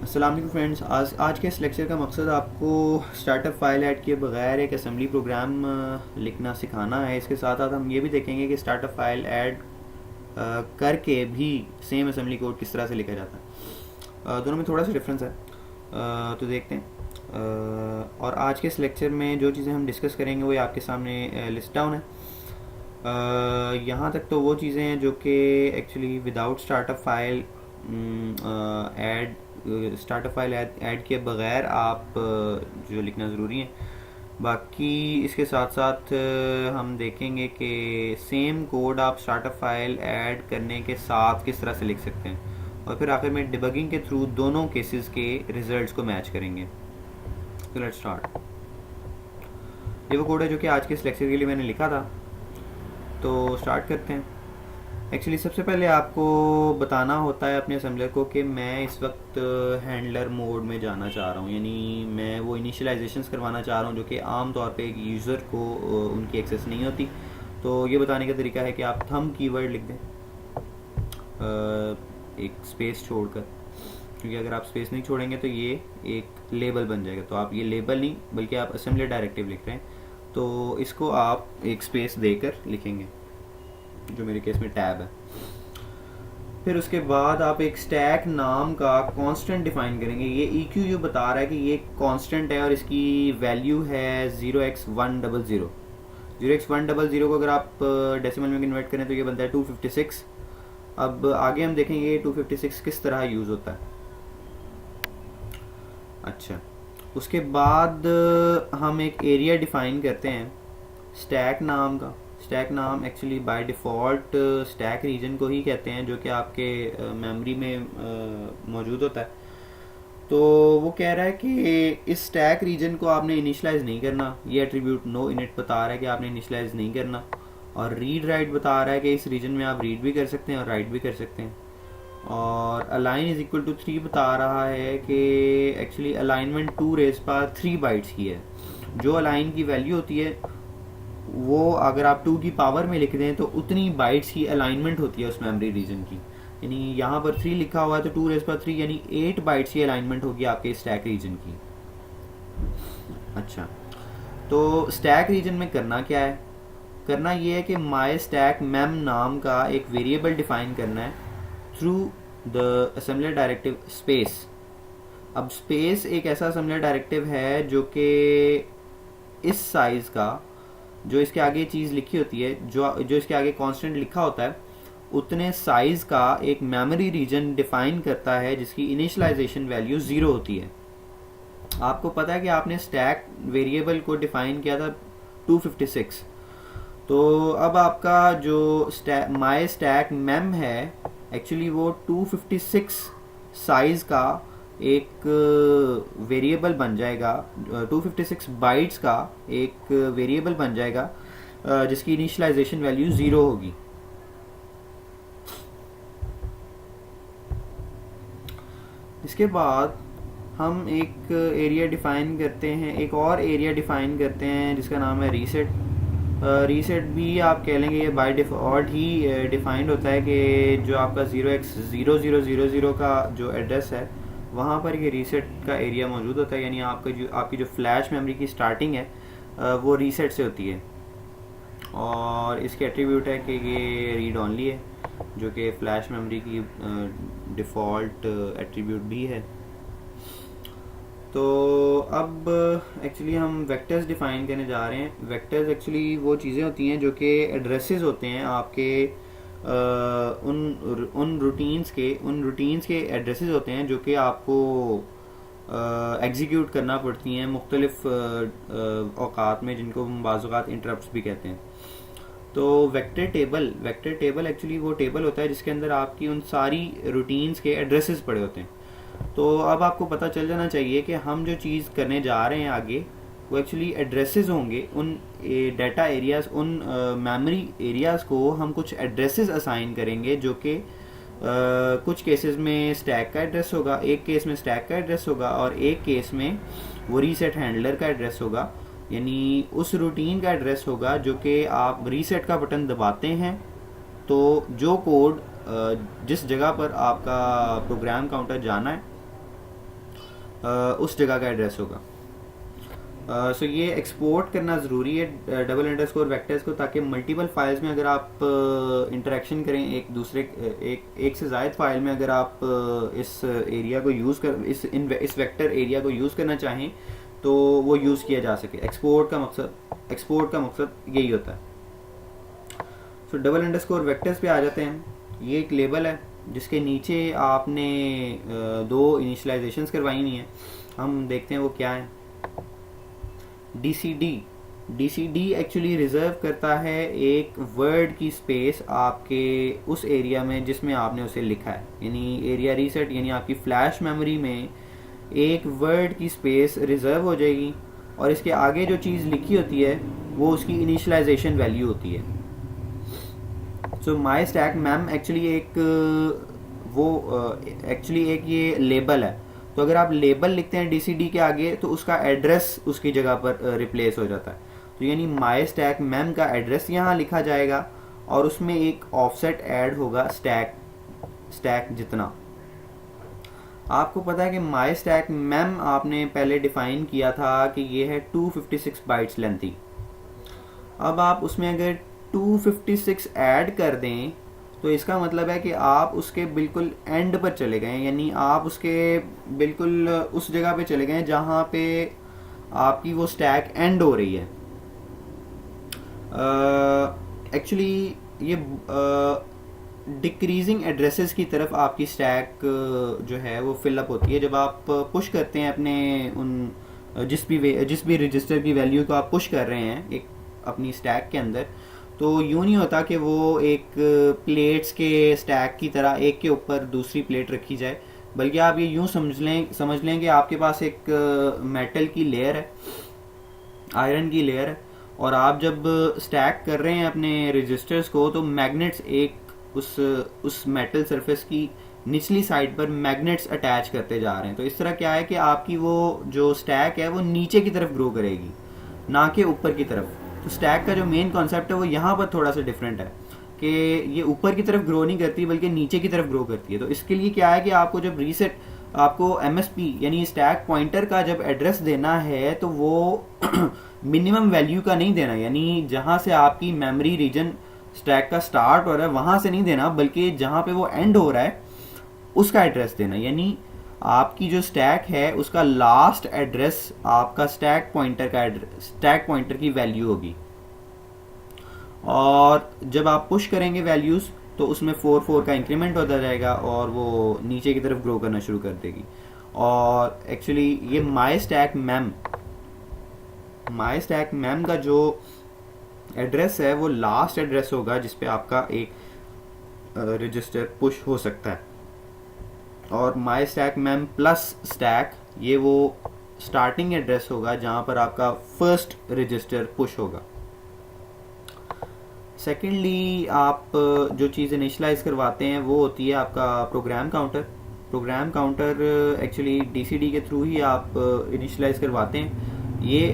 अस्सलाम वालेकुम फ्रेंड्स। आज के इस लेक्चर का मकसद आपको स्टार्टअप फाइल ऐड किए बगैर एक असेंबली प्रोग्राम लिखना सिखाना है। इसके साथ साथ हम ये भी देखेंगे कि स्टार्टअप फाइल ऐड करके भी सेम असेंबली कोड किस तरह से लिखा जाता है। दोनों में थोड़ा सा डिफरेंस है, तो देखते हैं। और आज के इस लेक्चर में जो चीज़ें हम डिस्कस करेंगे वो आपके सामने लिस्ट डाउन है। यहाँ तक तो वो चीज़ें हैं जो कि actually without startup file add add किए बगैर आप जो लिखना ज़रूरी है। बाकी इसके साथ साथ हम देखेंगे कि सेम कोड आप स्टार्टअप फाइल ऐड करने के साथ किस तरह से लिख सकते हैं, और फिर आखिर में डिबगिंग के थ्रू दोनों केसेस के रिजल्ट्स को मैच करेंगे। तो लेट्स स्टार्ट। ये वो कोड है जो कि आज के इस लेक्चर के लिए मैंने लिखा था, तो स्टार्ट करते हैं। एक्चुअली सबसे पहले आपको बताना होता है अपने असेंबलर को कि मैं इस वक्त हैंडलर मोड में जाना चाह रहा हूँ, यानी मैं वो इनिशियलाइजेशंस करवाना चाह रहा हूँ जो कि आम तौर पे एक यूज़र को उनकी एक्सेस नहीं होती। तो ये बताने का तरीका है कि आप थंब कीवर्ड लिख दें एक स्पेस छोड़कर, क्योंकि अगर आप स्पेस नहीं छोड़ेंगे तो ये एक लेबल बन जाएगा। तो आप ये लेबल नहीं बल्कि आप असेंबली डायरेक्टिव लिख रहे हैं, तो इसको आप एक स्पेस देकर लिखेंगे, जो मेरे केस में टैब है। फिर उसके बाद आप एक स्टैक नाम का कांस्टेंट डिफाइन करेंगे। ये EQ बता रहा है कि ये कांस्टेंट है और इसकी वैल्यू है 0x100। 0x100 को अगर आप डेसिमल में कन्वर्ट करें तो ये बनता है 256। अब आगे हम देखेंगे ये 256 किस तरह यूज़ होता है। अच्छा, उसके बाद हम एक एरिया डिफाइन करते हैं स्टैक नाम का। स्टैक नाम actually by default stack region को ही कहते हैं, जो कि आपके मेमोरी में मौजूद होता है। तो वो कह रहा है कि इस स्टैक रीजन को आपने इनिशलाइज नहीं करना। ये एट्रीब्यूट नो इनिट बता रहा है कि आपने इनिशलाइज नहीं करना, और रीड राइट बता रहा है कि इस रीजन में आप रीड भी कर सकते हैं और राइट भी कर सकते हैं। और अलाइन इज इक्वल टू 3 बता रहा है कि एक्चुअली अलाइनमेंट 2⁻³ बाइट्स की है। जो अलाइन की वैल्यू होती है वो अगर आप 2 की पावर में लिख दें तो उतनी बाइट्स की अलाइनमेंट होती है उस मेमोरी रीजन की। यानी यहाँ पर 3 लिखा हुआ है तो 2⁻³ यानी 8 बाइट्स की अलाइनमेंट होगी आपके स्टैक रीजन की। अच्छा, तो स्टैक रीजन में करना क्या है? करना ये है कि माई स्टैक मेम नाम का एक वेरिएबल डिफाइन करना है through the assembler directive space. अब स्पेस एक ऐसा असेंबलर डायरेक्टिव है जो कि इस साइज का, जो इसके आगे चीज़ लिखी होती है, जो इसके आगे कांस्टेंट लिखा होता है, उतने साइज का एक मेमोरी रीजन डिफाइन करता है जिसकी इनिशियलाइजेशन वैल्यू 0 होती है। आपको पता है कि आपने स्टैक वेरिएबल को डिफाइन किया था 256। तो अब आपका जो माई स्टैक मेम है एक्चुअली वो 256 साइज का एक वेरिएबल बन जाएगा, 256 बाइट्स का एक वेरिएबल बन जाएगा जिसकी इनिशियलाइजेशन वैल्यू 0 होगी। इसके बाद हम एक एरिया डिफाइन करते हैं, एक और एरिया डिफाइन करते हैं जिसका नाम है रीसेट। रीसेट भी आप कह लेंगे, ये बाय डिफ़ॉल्ट ही डिफाइंड होता है कि जो आपका 0x0000 का जो एड्रेस है वहाँ पर ये रीसेट का एरिया मौजूद होता है। यानी आपकी जो फ्लैश मेमोरी की स्टार्टिंग है वो रीसेट से होती है, और इसके एट्रीब्यूट है कि ये रीड ऑनली है, जो कि फ्लैश मेमोरी की डिफ़ॉल्ट एट्रीब्यूट भी है। तो अब एक्चुअली हम वेक्टर्स डिफाइन करने जा रहे हैं। वेक्टर्स एक्चुअली वो चीज़ें होती हैं जो कि एड्रेसेस होते हैं आपके उन रूटीन्स के एड्रेसेस होते हैं जो कि आपको एग्जीक्यूट करना पड़ती हैं मुख्तलिफ औकात में, जिनको हम बाज़ औक़ात इंटरप्ट्स भी कहते हैं। तो वेक्टर टेबल एक्चुअली वो टेबल होता है जिसके अंदर आपकी उन सारी रूटीन्स के एड्रेसेस पड़े होते हैं। तो अब आपको पता चल जाना चाहिए कि हम जो चीज़ करने जा रहे हैं आगे वो एक्चुअली एड्रेसेस होंगे। उन डाटा एरियाज़, उन मेमोरी एरियाज़ को हम कुछ एड्रेसेस असाइन करेंगे जो कि कुछ केसेस में स्टैक का एड्रेस होगा, एक केस में स्टैक का एड्रेस होगा, और एक केस में वो रीसेट हैंडलर का एड्रेस होगा। यानी उस रूटीन का एड्रेस होगा जो कि आप रीसेट का बटन दबाते हैं तो जो कोड जिस जगह पर आपका प्रोग्राम काउंटर जाना है उस जगह का एड्रेस होगा। सो ये एक्सपोर्ट करना ज़रूरी है डबल अंडरस्कोर वेक्टर्स को, ताकि मल्टीपल फाइल्स में अगर आप इंटरेक्शन करें एक से ज़ायद फाइल में, अगर आप इस एरिया को यूज़ कर इस वेक्टर एरिया को यूज़ करना चाहें तो वो यूज़ किया जा सके। एक्सपोर्ट का मकसद यही होता है। सो डबल अंडरस्कोर वेक्टर्स पे आ जाते हैं। ये एक लेबल है जिसके नीचे आपने दो इनिशियलाइजेशंस करवाई हुई हैं। हम देखते हैं वो क्या है। DCD एक्चुअली रिजर्व करता है एक वर्ड की स्पेस आपके उस एरिया में जिसमें आपने उसे लिखा है, यानी एरिया रीसेट, यानी आपकी फ्लैश मेमोरी में एक वर्ड की स्पेस रिजर्व हो जाएगी और इसके आगे जो चीज़ लिखी होती है वो उसकी इनिशियलाइजेशन वैल्यू होती है। सो माई स्टैक मैम एक्चुअली एक ये लेबल है। तो अगर आप लेबल लिखते हैं DCD के आगे तो उसका एड्रेस उसकी जगह पर रिप्लेस हो जाता है। तो यानी माई स्टैक मैम का एड्रेस यहाँ लिखा जाएगा और उसमें एक ऑफसेट ऐड होगा स्टैक जितना। आपको पता है कि माई स्टैक मैम आपने पहले डिफाइन किया था कि ये है 256 बाइट्स लेंथी। अब आप उसमें अगर 256 ऐड कर दें तो इसका मतलब है कि आप उसके बिल्कुल एंड पर चले गए, यानी आप उसके बिल्कुल उस जगह पे चले गए जहाँ पे आपकी वो स्टैक एंड हो रही है। एक्चुअली ये डिक्रीजिंग एड्रेसेस की तरफ आपकी स्टैक जो है वो फिलअप होती है। जब आप पुश करते हैं अपने उन जिस भी रजिस्टर की वैल्यू को आप पुश कर रहे हैं एक अपनी स्टैक के अंदर, तो यूँ नहीं होता कि वो एक प्लेट्स के स्टैक की तरह एक के ऊपर दूसरी प्लेट रखी जाए, बल्कि आप ये यूँ समझ लें कि आपके पास एक मेटल की लेयर है, आयरन की लेयर है, और आप जब स्टैक कर रहे हैं अपने रजिस्टर्स को तो मैग्नेट्स एक उस मेटल सरफेस की निचली साइड पर मैग्नेट्स अटैच करते जा रहे हैं। तो इस तरह क्या है कि आपकी वो जो स्टैक है वो नीचे की तरफ ग्रो करेगी, ना कि ऊपर की तरफ। तो स्टैक का जो मेन कॉन्सेप्ट है वो यहाँ पर थोड़ा सा डिफरेंट है कि ये ऊपर की तरफ ग्रो नहीं करती बल्कि नीचे की तरफ ग्रो करती है। तो इसके लिए क्या है कि आपको जब रीसेट आपको MSP यानी स्टैक पॉइंटर का जब एड्रेस देना है तो वो मिनिमम वैल्यू का नहीं देना, यानी जहाँ से आपकी मेमोरी रीजन स्टैक का स्टार्ट हो रहा है वहाँ से नहीं देना, बल्कि जहाँ पे वो एंड हो रहा है उसका एड्रेस देना। यानी आपकी जो स्टैक है उसका लास्ट एड्रेस आपका स्टैक पॉइंटर की वैल्यू होगी, और जब आप पुश करेंगे वैल्यूज तो उसमें 4 का इंक्रीमेंट होता जाएगा और वो नीचे की तरफ ग्रो करना शुरू कर देगी। और एक्चुअली ये माई स्टैक मैम का जो एड्रेस है वो लास्ट एड्रेस होगा जिस पे आपका एक रजिस्टर पुश हो सकता है, और माई स्टैक मैम प्लस स्टैक ये वो स्टार्टिंग एड्रेस होगा जहाँ पर आपका फर्स्ट रजिस्टर पुश होगा। सेकेंडली आप जो चीज़ इनिशलाइज करवाते हैं वो होती है आपका प्रोग्राम काउंटर एक्चुअली DCD के थ्रू ही आप इनिशलाइज करवाते हैं। ये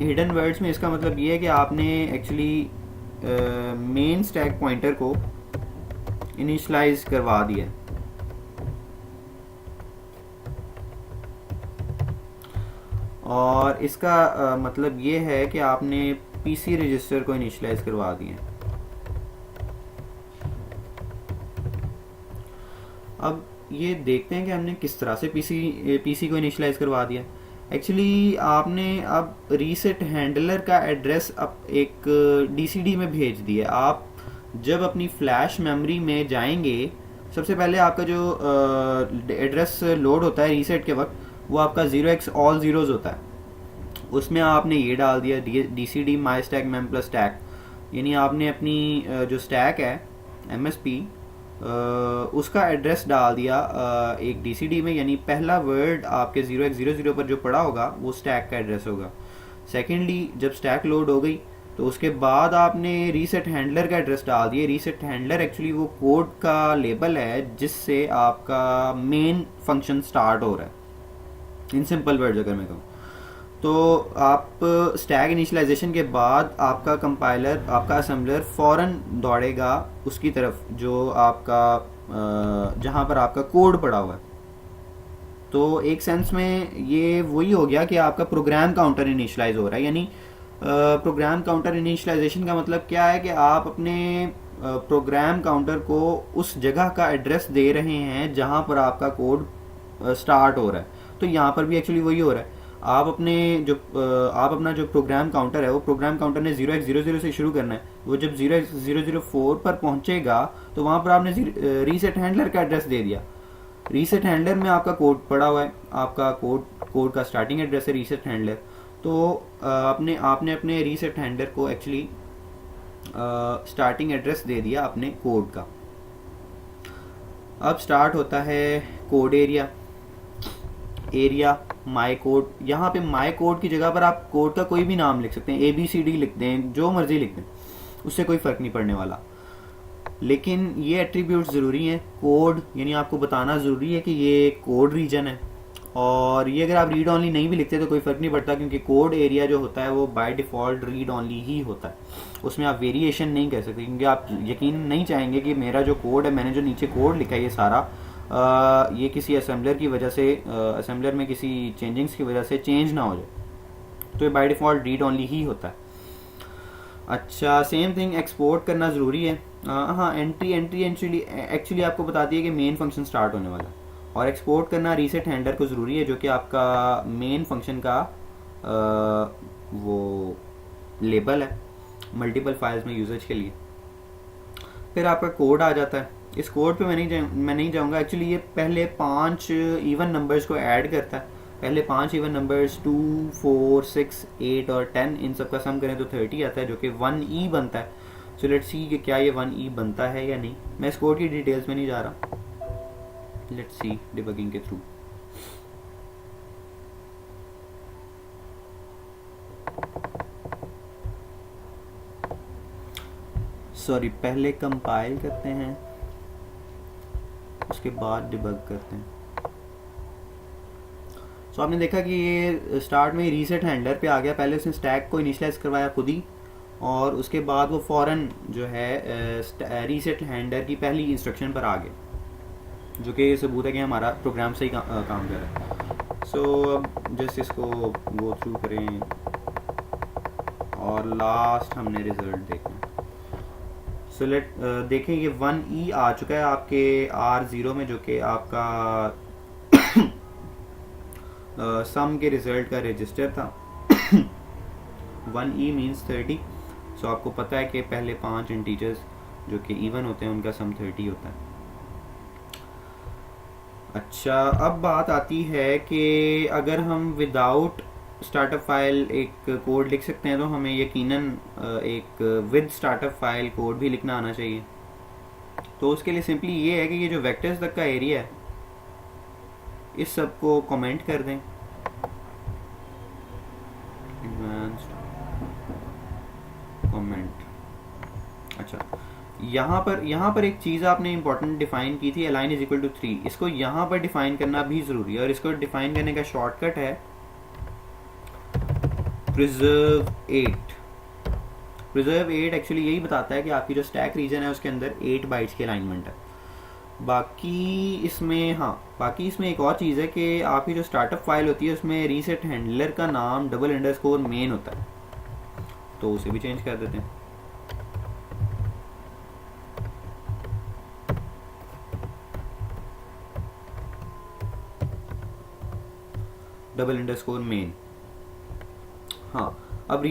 हिडन वर्ड्स में इसका मतलब ये है कि आपने एक्चुअली मेन स्टैक पॉइंटर को इनिशलाइज करवा दिया, और इसका मतलब ये है कि आपने PC रजिस्टर को इनिशियलाइज करवा दिए। अब ये देखते हैं कि हमने किस तरह से PC को इनिशियलाइज करवा दिया। एक्चुअली आपने अब रीसेट हैंडलर का एड्रेस अब एक DCD में भेज दिया। आप जब अपनी फ्लैश मेमोरी में जाएंगे सबसे पहले आपका जो एड्रेस लोड होता है रीसेट के वक्त वो आपका 0x ऑल ज़ीरोज़ होता है। उसमें आपने ये डाल दिया DCD माई स्टैक मैम प्लस स्टैक, यानी आपने अपनी जो स्टैक है MSP उसका एड्रेस डाल दिया एक DCD में, यानी पहला वर्ड आपके 0x00 पर जो पड़ा होगा वो स्टैक का एड्रेस होगा। सेकेंडली जब स्टैक लोड हो गई तो उसके बाद आपने रीसेट हैंडलर का एड्रेस डाल दिया। रीसेट हैंडलर एक्चुअली वो कोड का लेबल है जिससे आपका मेन फंक्शन स्टार्ट हो रहा है, इन सिंपल वर्ड्स अगर मैं कहूँ तो। आप स्टैक इनिशियलाइजेशन के बाद आपका कंपाइलर आपका असेंबलर फ़ौरन दौड़ेगा उसकी तरफ जो आपका जहाँ पर आपका कोड पड़ा हुआ है। तो एक सेंस में ये वही हो गया कि आपका प्रोग्राम काउंटर इनिशलाइज हो रहा है, यानी प्रोग्राम काउंटर इनिशलाइजेशन का मतलब क्या है कि आप अपने प्रोग्राम काउंटर को उस जगह का एड्रेस दे रहे हैं जहां पर आपका कोड स्टार्ट हो रहा है। तो यहाँ पर भी एक्चुअली वही हो रहा है। आप अपने जो आप अपना जो प्रोग्राम काउंटर है, वो प्रोग्राम काउंटर ने 0x00 से शुरू करना है। वो जब 0x004 पर पहुंचेगा तो वहाँ पर आपने रीसेट हैंडलर का एड्रेस दे दिया। रीसेट हैंडलर में आपका कोड पड़ा हुआ है, आपका कोड का स्टार्टिंग एड्रेस है रीसेट हैंडलर। तो आपने अपने रीसेट हैंडलर को एक्चुअली स्टार्टिंग एड्रेस दे दिया अपने कोड का। अब स्टार्ट होता है कोड एरिया माई कोड। यहाँ पे माई कोड की जगह पर आप कोड का कोई भी नाम लिख सकते हैं, ABCD लिख दें, जो मर्जी लिख दें, उससे कोई फ़र्क नहीं पड़ने वाला। लेकिन ये एट्रीब्यूट ज़रूरी हैं। कोड यानी आपको बताना ज़रूरी है कि ये कोड रीजन है, और ये अगर आप रीड ऑनली नहीं भी लिखते तो कोई फ़र्क नहीं पड़ता, क्योंकि कोड एरिया जो होता है वो बाय डिफ़ॉल्ट रीड ऑनली ही होता है। उसमें आप वेरिएशन नहीं कर सकते, क्योंकि आप यकीन नहीं चाहेंगे कि मेरा जो कोड है, मैंने जो नीचे कोड लिखा है ये सारा, ये किसी असेंबलर की वजह से, असेंबलर में किसी चेंजिंग्स की वजह से चेंज ना हो जाए। तो ये बाय डिफ़ॉल्ट रीड ऑनली ही होता है। अच्छा, सेम थिंग एक्सपोर्ट करना ज़रूरी है। हाँ, एंट्री एक्चुअली आपको बताती है कि मेन फंक्शन स्टार्ट होने वाला है, और एक्सपोर्ट करना रीसेट हैंडलर को ज़रूरी है, जो कि आपका मेन फंक्शन का वो लेबल है मल्टीपल फाइल्स में यूजेज के लिए। फिर आपका कोड आ जाता है। इस कोड पे मैं नहीं जाऊँगा। एक्चुअली ये पहले 5 इवन नंबर्स को ऐड करता है। पहले 5 इवन नंबर्स 2, 4, 6, 8 और 10, इन सब का सम करें तो 30 आता है, जो कि 1E बनता है। सो लेट्स सी कि क्या ये 1E बनता है या नहीं। मैं इस कोड की डिटेल्स में नहीं जा रहा, लेट्स सी डिबगिंग के थ्रू। सॉरी, पहले कंपाइल करते हैं, उसके बाद डिबग करते हैं। सो आपने देखा कि ये स्टार्ट में रीसेट हैंडलर पे आ गया। पहले उसने स्टैक को इनिशियलाइज करवाया खुद ही, और उसके बाद वो फौरन जो है रीसेट हैंडलर की पहली इंस्ट्रक्शन पर आ गया, जो कि सबूत है कि हमारा प्रोग्राम सही काम कर रहा है। सो अब जस्ट इसको गो थ्रू करें, और लास्ट हमने रिजल्ट देखना। सो देखें, ये 1E आ चुका है आपके R0 में, जो कि आपका सम के रिजल्ट का रजिस्टर था। 1E means 30। सो आपको पता है कि पहले 5 इंटीजर्स जो कि इवन होते हैं उनका सम 30 होता है। अच्छा, अब बात आती है कि अगर हम विदाउट स्टार्टअप फाइल एक कोड लिख सकते हैं, तो हमें यकीनन एक विद स्टार्टअप फाइल कोड भी लिखना आना चाहिए। तो उसके लिए सिंपली ये है कि ये जो वेक्टर्स तक का एरिया है, इस सब को कमेंट कर दें, एडवांस्ड कमेंट। अच्छा, यहाँ पर एक चीज़ आपने इंपॉर्टेंट डिफाइन की थी, अलाइन इज इक्वल टू 3। इसको यहाँ पर डिफाइन करना भी ज़रूरी है, और इसको डिफाइन करने का शॉर्टकट है प्रिजर्व 8। प्रिजर्व 8 एक्चुअली यही बताता है कि आपकी जो स्टैक रीजन है उसके अंदर 8 बाइट्स की अलाइनमेंट है। बाकी इसमें एक और चीज़ है कि आपकी जो स्टार्टअप फाइल होती है उसमें रीसेट हैंडलर का नाम __ होता है, तो उसे भी चेंज कर देते हैं। __ हाँ, अब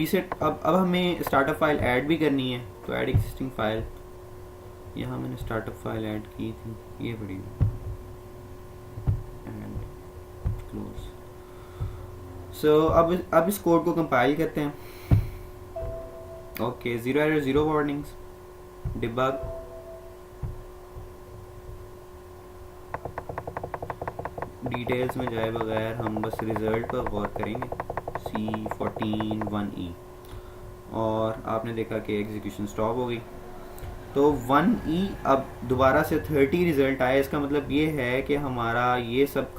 हमें स्टार्टअप फाइल ऐड भी करनी है, तो ऐड एग्जिस्टिंग फाइल। यहाँ मैंने स्टार्टअप फाइल ऐड की थी, ये बड़ी एंड क्लोज। सो अब इस कोड को कंपाइल करते हैं। Okay, 0 error 0 warnings, debug. Details में जाए बगैर हम बस रिजल्ट पर गौर करेंगे, C14 1E, और आपने देखा कि एग्जीक्यूशन स्टॉप हो गई। तो 1E अब दोबारा से 30 रिजल्ट आया। इसका मतलब ये है कि हमारा ये सब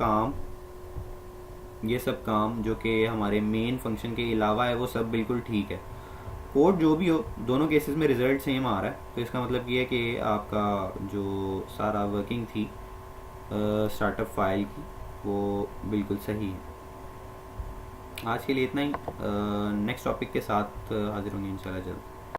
काम जो कि हमारे मेन फंक्शन के अलावा है, वो सब बिल्कुल ठीक है। कोड जो भी हो, दोनों केसेस में रिजल्ट सेम आ रहा है। तो इसका मतलब ये है कि आपका जो सारा वर्किंग थी स्टार्टअप फाइल की, वो बिल्कुल सही है। आज के लिए इतना ही। नेक्स्ट टॉपिक के साथ हाजिर होंगे इंशाल्लाह जल्द।